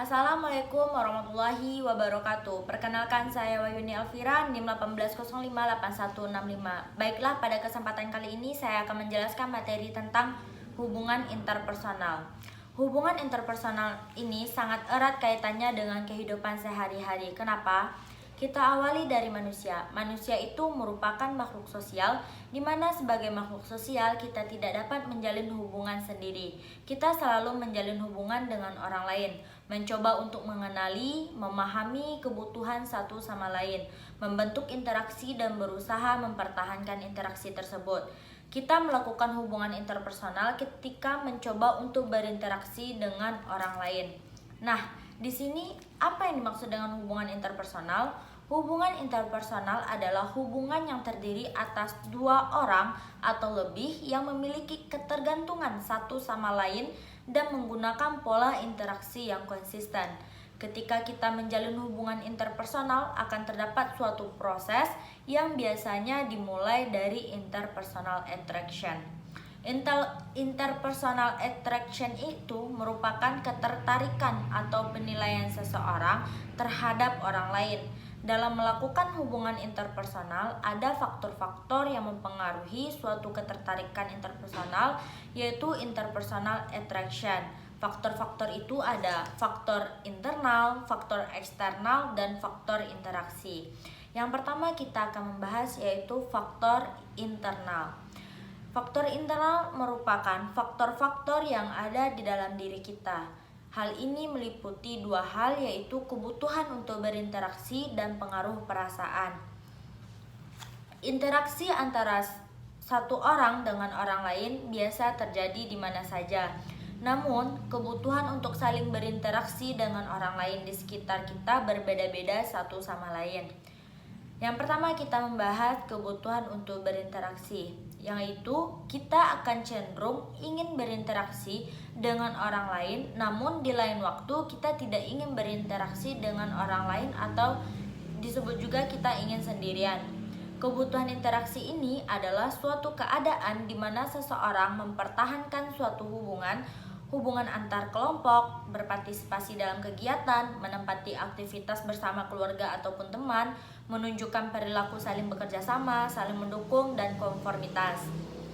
Assalamualaikum warahmatullahi wabarakatuh. Perkenalkan, saya Wayuni Elvira, NIM 18058165. Baiklah, pada kesempatan kali ini saya akan menjelaskan materi tentang hubungan interpersonal. Hubungan interpersonal ini sangat erat kaitannya dengan kehidupan sehari-hari. Kenapa? Kita awali dari manusia. Manusia itu merupakan makhluk sosial, di mana sebagai makhluk sosial kita tidak dapat menjalin hubungan sendiri. Kita selalu menjalin hubungan dengan orang lain, mencoba untuk mengenali, memahami kebutuhan satu sama lain, membentuk interaksi dan berusaha mempertahankan interaksi tersebut. Kita melakukan hubungan interpersonal ketika mencoba untuk berinteraksi dengan orang lain. Nah, di sini apa yang dimaksud dengan hubungan interpersonal? Hubungan interpersonal adalah hubungan yang terdiri atas dua orang atau lebih yang memiliki ketergantungan satu sama lain dan menggunakan pola interaksi yang konsisten. Ketika kita menjalin hubungan interpersonal, akan terdapat suatu proses yang biasanya dimulai dari interpersonal attraction. Interpersonal attraction itu merupakan ketertarikan atau penilaian seseorang terhadap orang lain. Dalam melakukan hubungan interpersonal, ada faktor-faktor yang mempengaruhi suatu ketertarikan interpersonal, yaitu interpersonal attraction. Faktor-faktor itu ada faktor internal, faktor eksternal, dan faktor interaksi. Yang pertama kita akan membahas yaitu faktor internal. Faktor internal merupakan faktor-faktor yang ada di dalam diri kita. Hal ini meliputi dua hal, yaitu kebutuhan untuk berinteraksi dan pengaruh perasaan. Interaksi antara satu orang dengan orang lain biasa terjadi di mana saja. Namun, kebutuhan untuk saling berinteraksi dengan orang lain di sekitar kita berbeda-beda satu sama lain. Yang pertama kita membahas kebutuhan untuk berinteraksi, yaitu kita akan cenderung ingin berinteraksi dengan orang lain, namun di lain waktu kita tidak ingin berinteraksi dengan orang lain atau disebut juga kita ingin sendirian. Kebutuhan interaksi ini adalah suatu keadaan di mana seseorang mempertahankan suatu hubungan antar kelompok, berpartisipasi dalam kegiatan, menempati aktivitas bersama keluarga ataupun teman, menunjukkan perilaku saling bekerja sama, saling mendukung, dan konformitas.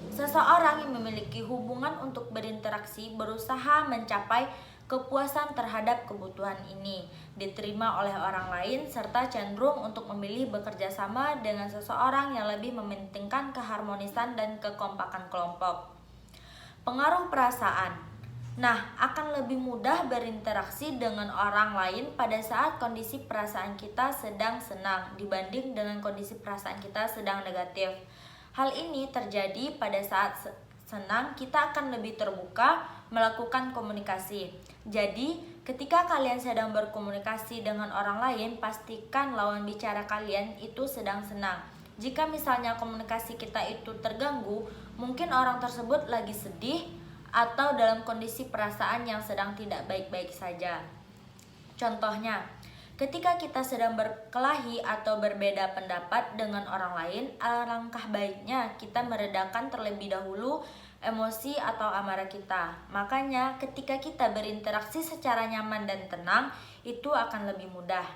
Seseorang yang memiliki hubungan untuk berinteraksi berusaha mencapai kepuasan terhadap kebutuhan ini, diterima oleh orang lain, serta cenderung untuk memilih bekerja sama dengan seseorang yang lebih mementingkan keharmonisan dan kekompakan kelompok. Pengaruh perasaan. Nah, akan lebih mudah berinteraksi dengan orang lain pada saat kondisi perasaan kita sedang senang dibanding dengan kondisi perasaan kita sedang negatif. Hal ini terjadi pada saat senang, kita akan lebih terbuka melakukan komunikasi. Jadi, ketika kalian sedang berkomunikasi dengan orang lain, pastikan lawan bicara kalian itu sedang senang. Jika misalnya komunikasi kita itu terganggu, mungkin orang tersebut lagi sedih atau dalam kondisi perasaan yang sedang tidak baik-baik saja. Contohnya, ketika kita sedang berkelahi atau berbeda pendapat dengan orang lain, alangkah baiknya kita meredakan terlebih dahulu emosi atau amarah kita. Makanya ketika kita berinteraksi secara nyaman dan tenang, itu akan lebih mudah.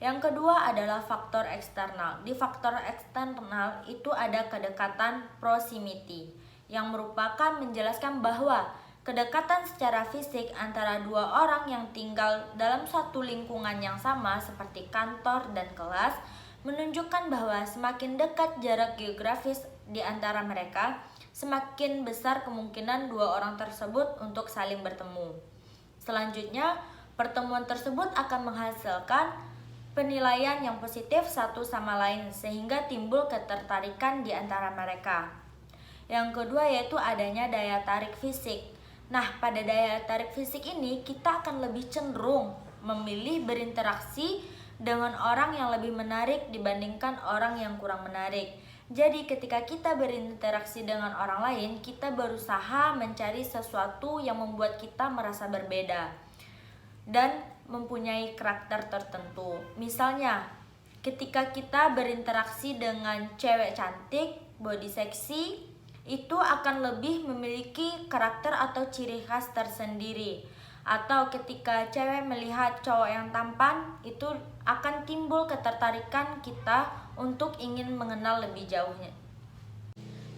Yang kedua adalah faktor eksternal. Di faktor eksternal itu ada kedekatan proximity, yang merupakan menjelaskan bahwa kedekatan secara fisik antara dua orang yang tinggal dalam satu lingkungan yang sama seperti kantor dan kelas menunjukkan bahwa semakin dekat jarak geografis di antara mereka, semakin besar kemungkinan dua orang tersebut untuk saling bertemu. Selanjutnya, pertemuan tersebut akan menghasilkan penilaian yang positif satu sama lain sehingga timbul ketertarikan di antara mereka. Yang kedua yaitu adanya daya tarik fisik. Nah, pada daya tarik fisik ini kita akan lebih cenderung memilih berinteraksi dengan orang yang lebih menarik dibandingkan orang yang kurang menarik. Jadi ketika kita berinteraksi dengan orang lain, kita berusaha mencari sesuatu yang membuat kita merasa berbeda dan mempunyai karakter tertentu. Misalnya, ketika kita berinteraksi dengan cewek cantik, body seksi, itu akan lebih memiliki karakter atau ciri khas tersendiri. Atau ketika cewek melihat cowok yang tampan, itu akan timbul ketertarikan kita untuk ingin mengenal lebih jauhnya.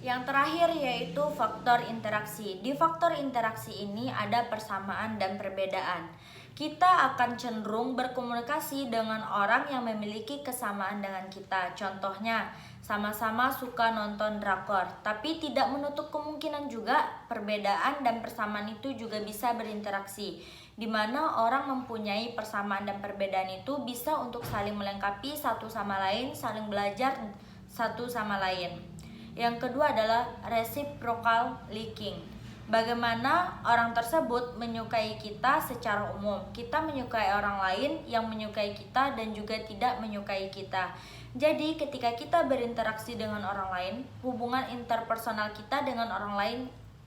Yang terakhir yaitu faktor interaksi. Di faktor interaksi ini ada persamaan dan perbedaan. Kita akan cenderung berkomunikasi dengan orang yang memiliki kesamaan dengan kita. Contohnya, sama-sama suka nonton drakor, tapi tidak menutup kemungkinan juga perbedaan dan persamaan itu juga bisa berinteraksi, di mana orang mempunyai persamaan dan perbedaan itu bisa untuk saling melengkapi satu sama lain, saling belajar satu sama lain. Yang kedua adalah reciprocal liking. Bagaimana orang tersebut menyukai kita secara umum. Kita menyukai orang lain yang menyukai kita dan juga tidak menyukai kita. Jadi ketika kita berinteraksi dengan orang lain, hubungan interpersonal kita dengan orang lain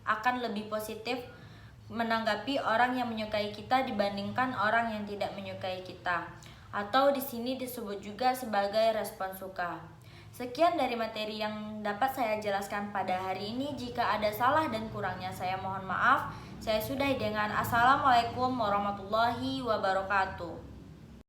akan lebih positif menanggapi orang yang menyukai kita dibandingkan orang yang tidak menyukai kita. Atau di sini disebut juga sebagai respon suka. Sekian dari materi yang dapat saya jelaskan pada hari ini. Jika ada salah dan kurangnya saya mohon maaf. Saya sudahi dengan Assalamualaikum warahmatullahi wabarakatuh.